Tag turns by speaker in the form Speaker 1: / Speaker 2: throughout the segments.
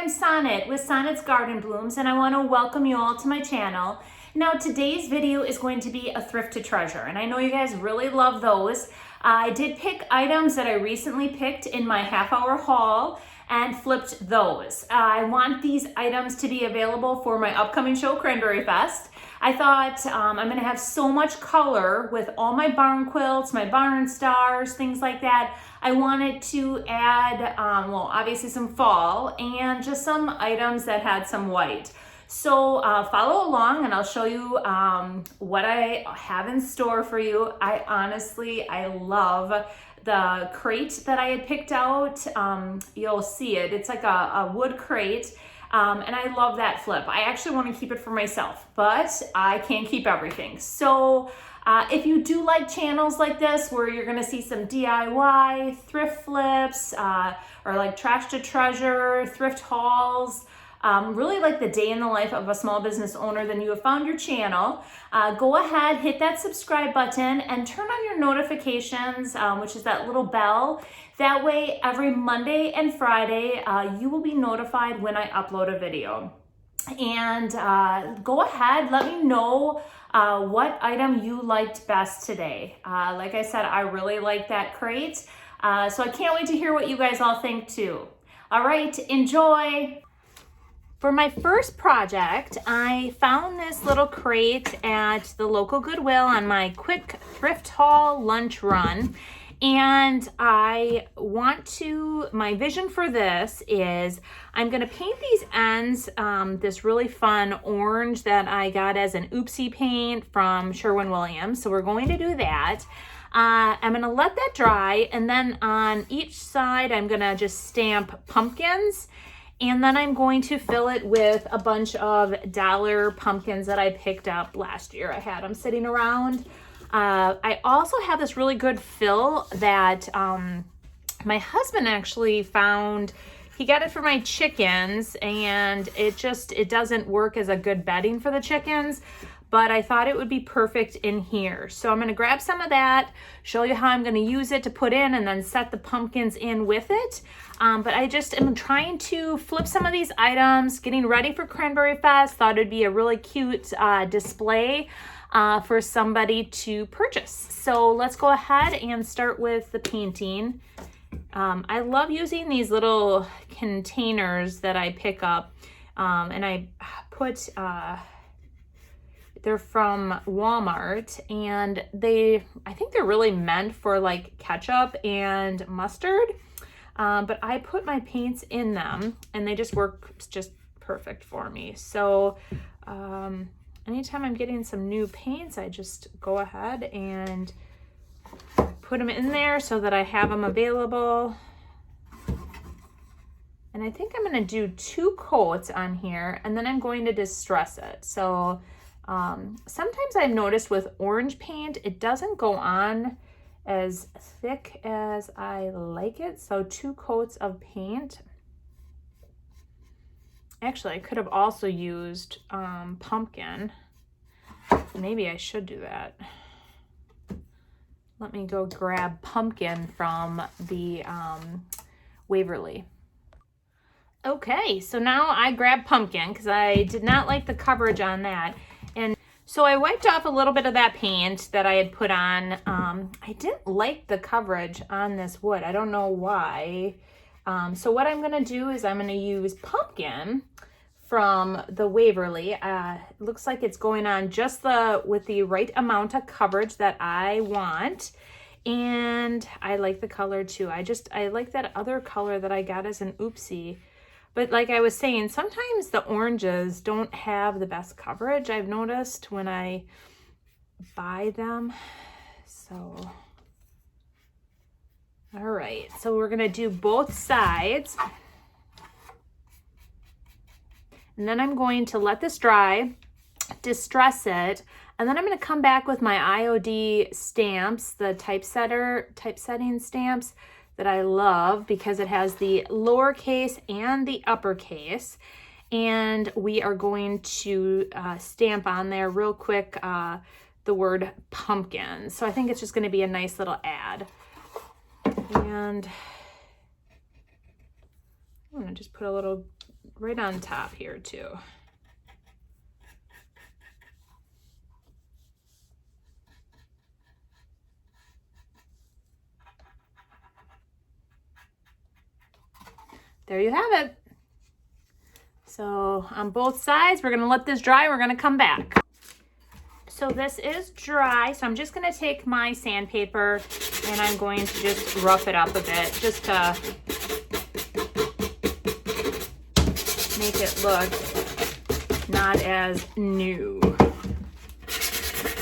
Speaker 1: I'm Sonnet with Sonnet's Garden Blooms, and I want to welcome you all to my channel. Now, today's video is going to be a thrift to treasure, and I know you guys really love those. I did pick items that I recently picked in my half-hour haul and flipped those. I want these items to be available for my upcoming show, Cranberry Fest. I thought I'm going to have so much color with all my barn quilts, my barn stars, things like that. I wanted to add, well, obviously some fall and just some items that had some white. So follow along and I'll show you what I have in store for you. I love the crate that I had picked out. You'll see it. It's like a wood crate. And I love that flip. I actually want to keep it for myself, but I can't keep everything. So if you do like channels like this where you're going to see some DIY, thrift flips, or like trash to treasure, thrift hauls, really like the day in the life of a small business owner, then you have found your channel. Go ahead, hit that subscribe button and turn on your notifications, which is that little bell. That way, every Monday and Friday, you will be notified when I upload a video. And go ahead, let me know what item you liked best today. Like I said, I really like that crate. So I can't wait to hear what you guys all think too. All right, enjoy. For my first project, I found this little crate at the local Goodwill on my quick thrift haul lunch run. And my vision for this is I'm going to paint these ends this really fun orange that I got as an oopsie paint from Sherwin-Williams. So we're going to do that. I'm going to let that dry, and then on each side I'm going to just stamp pumpkins. And then I'm going to fill it with a bunch of dollar pumpkins that I picked up last year. I had them sitting around. I also have this really good fill that my husband actually found. He got it for my chickens, and it doesn't work as a good bedding for the chickens, but I thought it would be perfect in here. So I'm going to grab some of that, show you how I'm going to use it to put in, and then set the pumpkins in with it. But I just am trying to flip some of these items, getting ready for Cranberry Fest. Thought it'd be a really cute display for somebody to purchase. So let's go ahead and start with the painting. I love using these little containers that I pick up, and I put, they're from Walmart, and I think they're really meant for like ketchup and mustard, but I put my paints in them and they just work just perfect for me. So anytime I'm getting some new paints, I just go ahead and put them in there so that I have them available. And I think I'm going to do 2 coats on here, and then I'm going to distress it. So sometimes I've noticed with orange paint, it doesn't go on as thick as I like it. So 2 coats of paint. Actually, I could have also used pumpkin. Maybe I should do that. Let me go grab pumpkin from the Waverly. Okay, so now I grabbed pumpkin because I did not like the coverage on that. And so I wiped off a little bit of that paint that I had put on. I didn't like the coverage on this wood. I don't know why. So what I'm going to do is I'm going to use pumpkin from the Waverly. It looks like it's going on just with the right amount of coverage that I want. And I like the color too. I like that other color that I got as an oopsie. But like I was saying, sometimes the oranges don't have the best coverage, I've noticed when I buy them. So, all right, so we're gonna do both sides. And then I'm going to let this dry, distress it, and then I'm gonna come back with my IOD stamps, the typesetting stamps that I love because it has the lowercase and the uppercase. And we are going to stamp on there real quick the word pumpkin. So I think it's just going to be a nice little ad. And I'm going to just put a little right on top here too. There you have it. So on both sides, we're gonna let this dry. We're gonna come back. So this is dry. So I'm just gonna take my sandpaper and I'm going to just rough it up a bit, just to make it look not as new.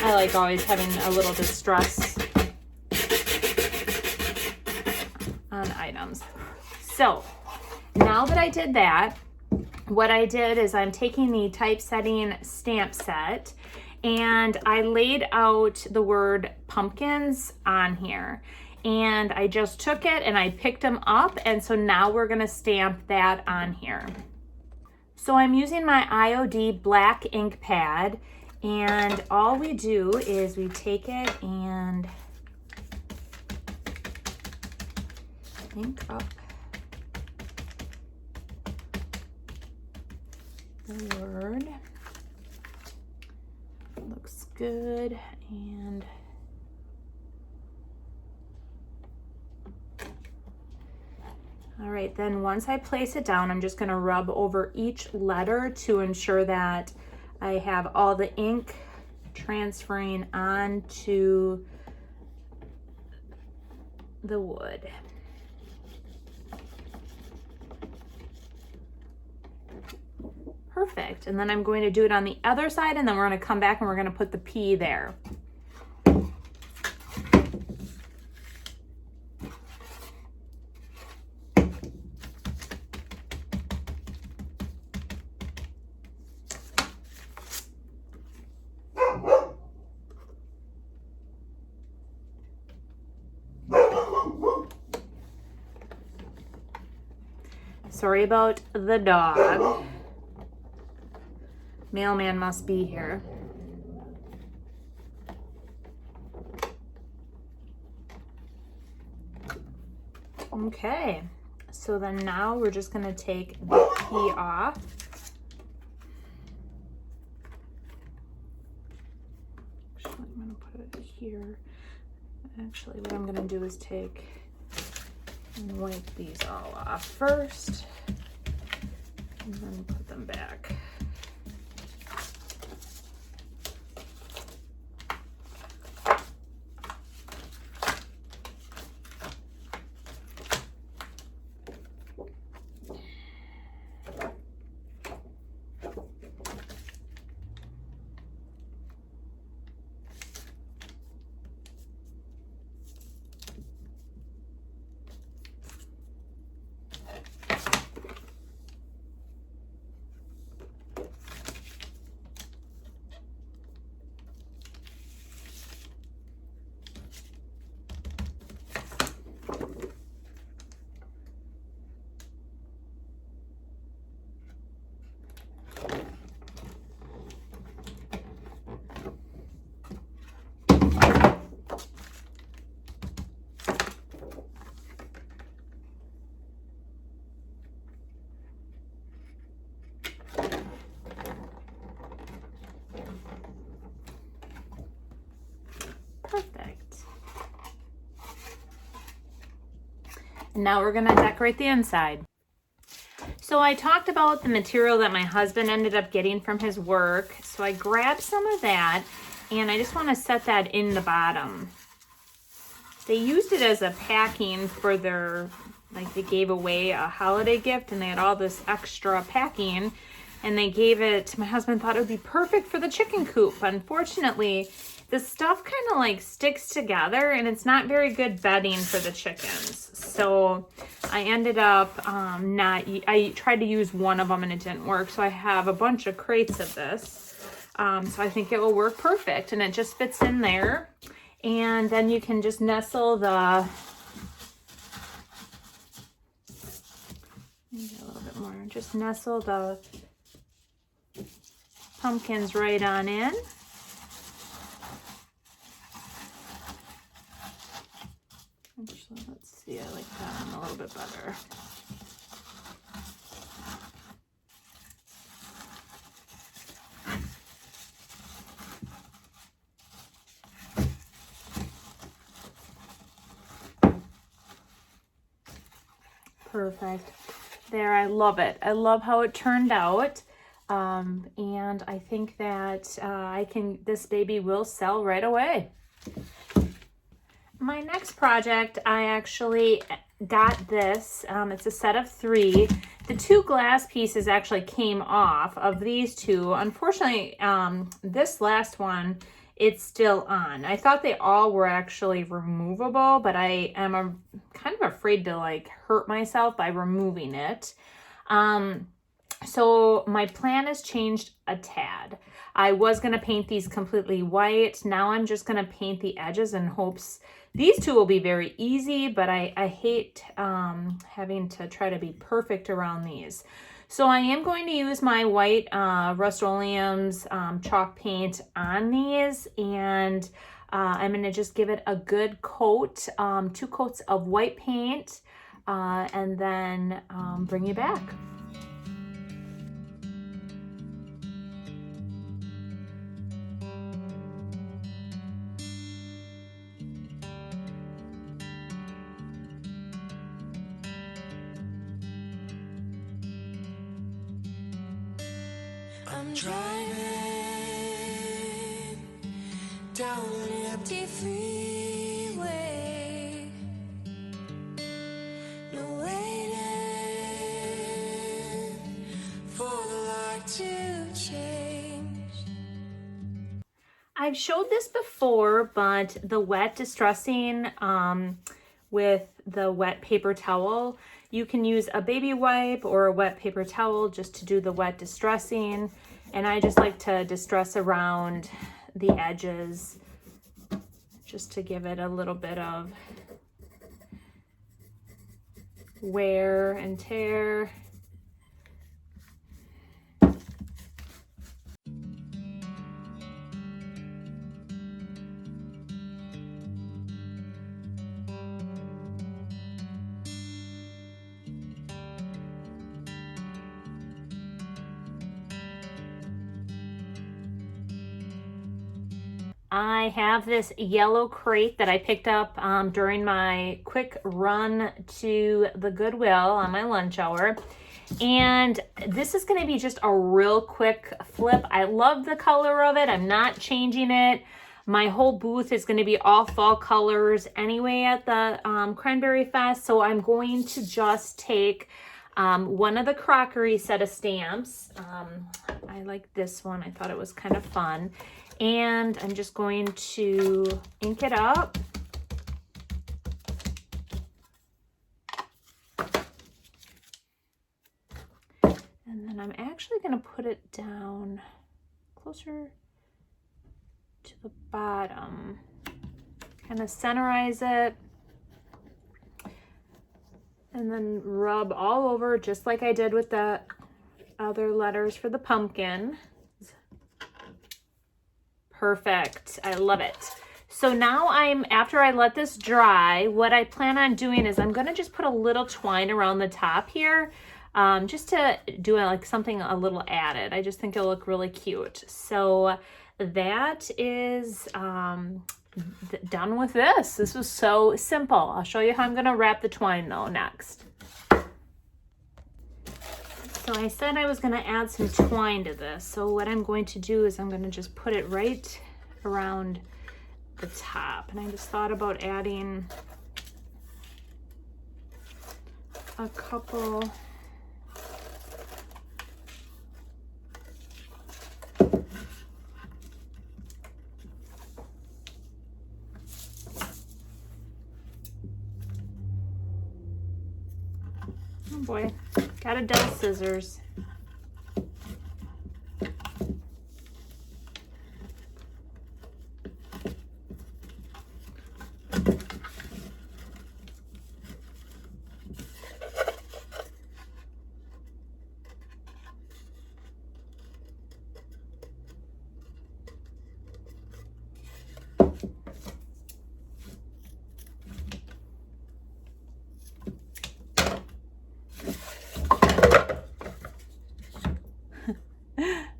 Speaker 1: I like always having a little distress on items. So now that I did that, what I did is I'm taking the typesetting stamp set and I laid out the word pumpkins on here. And I just took it and I picked them up. And so now we're gonna stamp that on here. So I'm using my IOD black ink pad, and all we do is we take it and ink up the word. Looks good. And all right, then once I place it down, I'm just gonna rub over each letter to ensure that I have all the ink transferring onto the wood. Perfect. And then I'm going to do it on the other side, and then we're going to come back and we're going to put the P there. Sorry about the dog. Mailman must be here. Okay, so then now we're just gonna take the P off. Actually, I'm gonna put it here. Actually, what I'm gonna do is take and wipe these all off first, and then put them back. Perfect. And now we're gonna decorate the inside. So I talked about the material that my husband ended up getting from his work. So I grabbed some of that and I just want to set that in the bottom. They used it as a packing for their, like they gave away a holiday gift and they had all this extra packing and they gave it, my husband thought it would be perfect for the chicken coop. Unfortunately, the stuff kind of like sticks together and it's not very good bedding for the chickens. So I ended up I tried to use one of them and it didn't work. So I have a bunch of crates of this. So I think it will work perfect and it just fits in there. And then you can just nestle the, maybe a little bit more, just nestle the pumpkins right on in. Actually, let's see, I like that one a little bit better. Perfect. There, I love it. I love how it turned out. And I think that this baby will sell right away. My next project, I actually got this. It's a set of 3. The 2 glass pieces actually came off of these 2. Unfortunately, this last one, it's still on. I thought they all were actually removable, but I am kind of afraid to like hurt myself by removing it. So my plan has changed a tad. I was going to paint these completely white. Now I'm just going to paint the edges in hopes these 2 will be very easy, but I hate having to try to be perfect around these. So I am going to use my white Rust-Oleum's chalk paint on these, and I'm going to just give it a good coat, 2 coats of white paint, and then bring you back.
Speaker 2: I'm driving down an empty freeway, no waiting for the light to change.
Speaker 1: I've showed this before, but the wet distressing with the wet paper towel, you can use a baby wipe or a wet paper towel just to do the wet distressing. And I just like to distress around the edges just to give it a little bit of wear and tear. I have this yellow crate that I picked up during my quick run to the Goodwill on my lunch hour. And this is going to be just a real quick flip. I love the color of it. I'm not changing it. My whole booth is going to be all fall colors anyway at the Cranberry Fest. So I'm going to just take one of the crockery set of stamps. I like this one. I thought it was kind of fun. And I'm just going to ink it up. And then I'm actually going to put it down closer to the bottom. Kind of centerize it. And then rub all over just like I did with the other letters for the pumpkin. Perfect. I love it. So now after I let this dry, what I plan on doing is I'm going to just put a little twine around the top here, just to do like something a little added. I just think it'll look really cute. So that is done with this. This was so simple. I'll show you how I'm going to wrap the twine though next. So I said I was going to add some twine to this. So what I'm going to do is I'm going to just put it right around the top. And I just thought about adding a couple. Oh boy, got a dull scissors.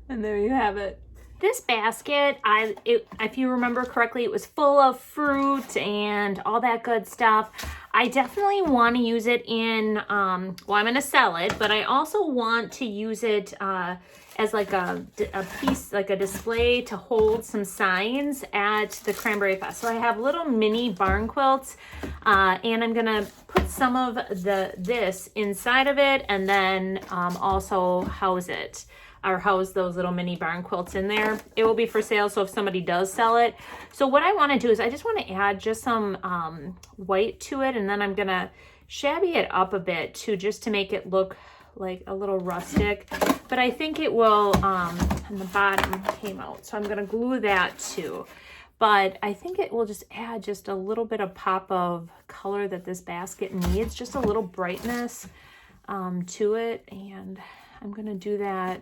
Speaker 1: And there you have it. This basket, if you remember correctly, it was full of fruit and all that good stuff. I definitely want to use it in, well, I'm going to sell it, but I also want to use it as like a piece, like a display to hold some signs at the Cranberry Fest. So I have little mini barn quilts, and I'm going to put some of this inside of it, and then also house it, or house those little mini barn quilts in there. It will be for sale, so if somebody does sell it. So what I want to do is I just want to add just some white to it, and then I'm going to shabby it up a bit too, just to make it look like a little rustic. But I think it will, and the bottom came out, so I'm going to glue that too. But I think it will just add just a little bit of pop of color that this basket needs, just a little brightness to it. And I'm going to do that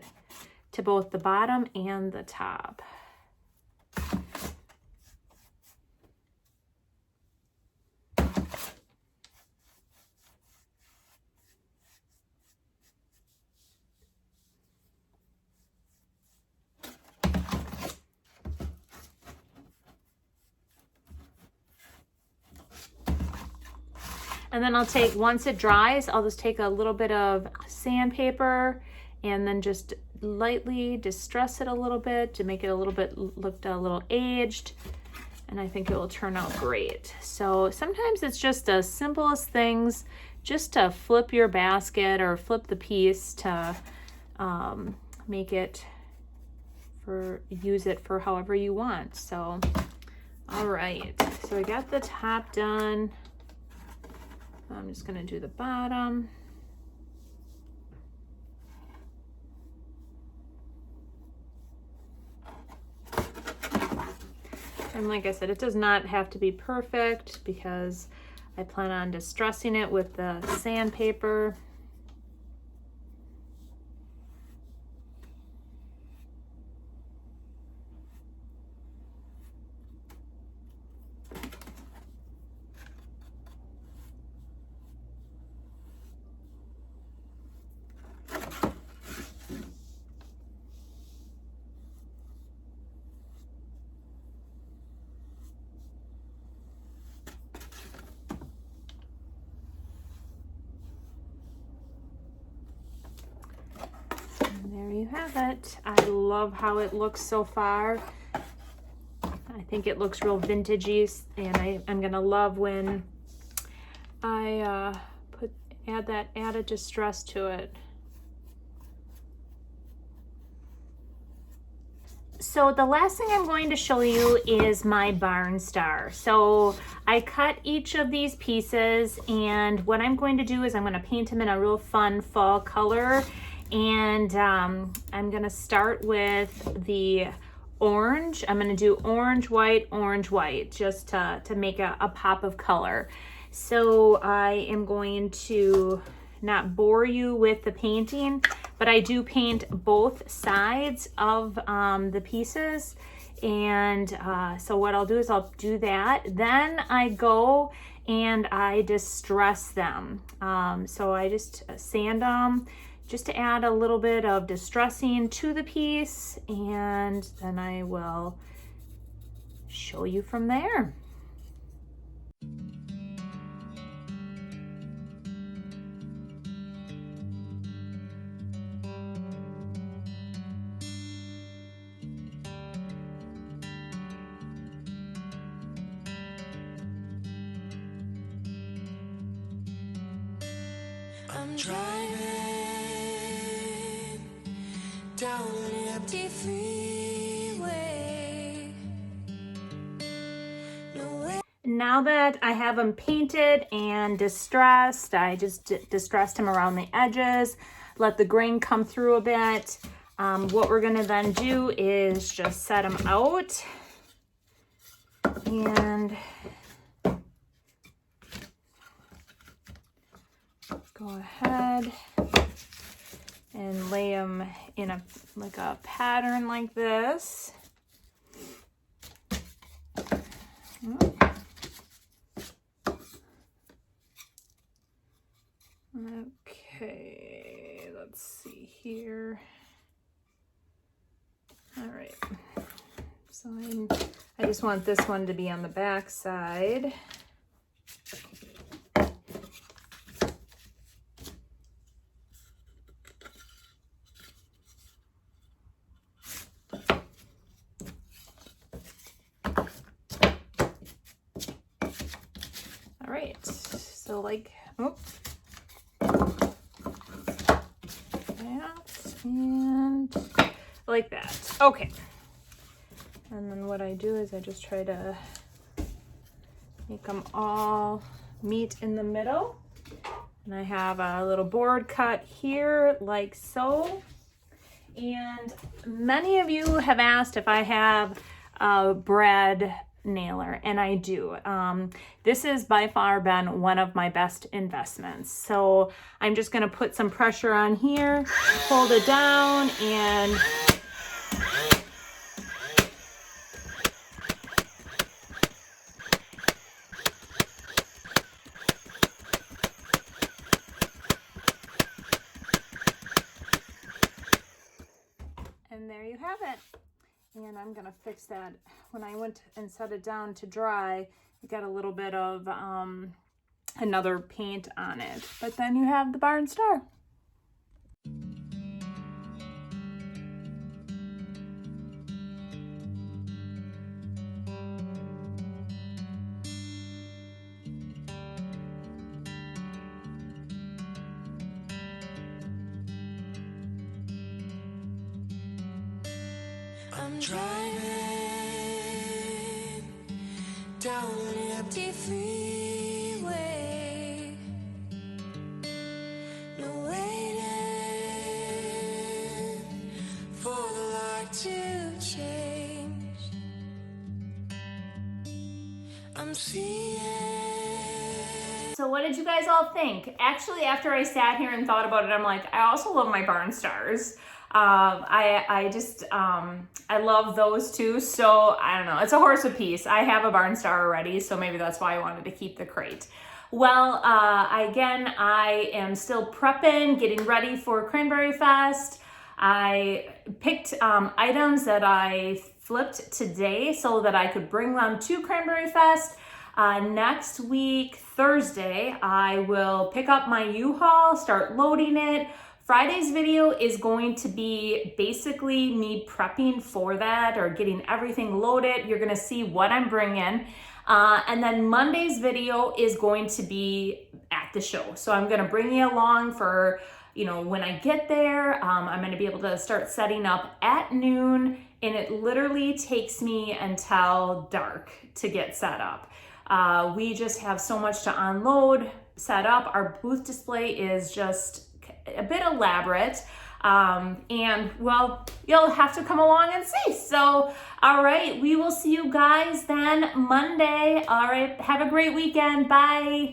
Speaker 1: to both the bottom and the top. And then I'll take, once it dries, I'll just take a little bit of sandpaper and then just lightly distress it a little bit to make it a little bit, look a little aged. And I think it will turn out great. So sometimes it's just the simplest things, just to flip your basket or flip the piece to make it use it for however you want. So, all right, so I got the top done. I'm just gonna do the bottom. And like I said, it does not have to be perfect because I plan on distressing it with the sandpaper. There you have it. I love how it looks so far. I think it looks real vintagey, and I'm gonna love when I add a distress to it. So the last thing I'm going to show you is my barn star. So I cut each of these pieces, and what I'm going to do is I'm going to paint them in a real fun fall color. And I'm gonna start with the orange. I'm gonna do orange, white, just to make a pop of color. So I am going to not bore you with the painting, but I do paint both sides of the pieces. And so what I'll do is I'll do that. Then I go and I distress them. So I just sand them, just to add a little bit of distressing to the piece, and then I will show you from there.
Speaker 2: I'm driving down an empty freeway.
Speaker 1: Now that I have them painted and distressed, I just distressed them around the edges, let the grain come through a bit. What we're gonna then do is just set them out, and go ahead and lay them in a pattern like this. Okay, let's see here. All right, so I just want this one to be on the back side. So like, oh, that and like that. Okay. And then what I do is I just try to make them all meet in the middle. And I have a little board cut here like so. And many of you have asked if I have a bread nailer, and I do. This has by far been one of my best investments. So I'm just going to put some pressure on here, hold it down, and there you have it. And I'm gonna fix that. When I went and set it down to dry, it got a little bit of another paint on it. But then you have the barn star.
Speaker 2: I'm driving down an empty freeway. No waiting for the light to change. I'm seeing.
Speaker 1: So what did you guys all think? Actually, after I sat here and thought about it, I'm like, I also love my barn stars. I love those two. So I don't know, it's a horse apiece. I have a barn star already, so maybe that's why I wanted to keep the crate. Well, I am still prepping, getting ready for Cranberry Fest. I picked items that I flipped today so that I could bring them to Cranberry Fest. Next week, Thursday, I will pick up my U-Haul, start loading it. Friday's video is going to be basically me prepping for that or getting everything loaded. You're gonna see what I'm bringing. And then Monday's video is going to be at the show. So I'm gonna bring you along for, you know, when I get there. I'm gonna be able to start setting up at noon, and it literally takes me until dark to get set up. We just have so much to unload, set up. Our booth display is just a bit elaborate, and well, you'll have to come along and see. So, all right, we will see you guys then Monday. All right, have a great weekend. Bye.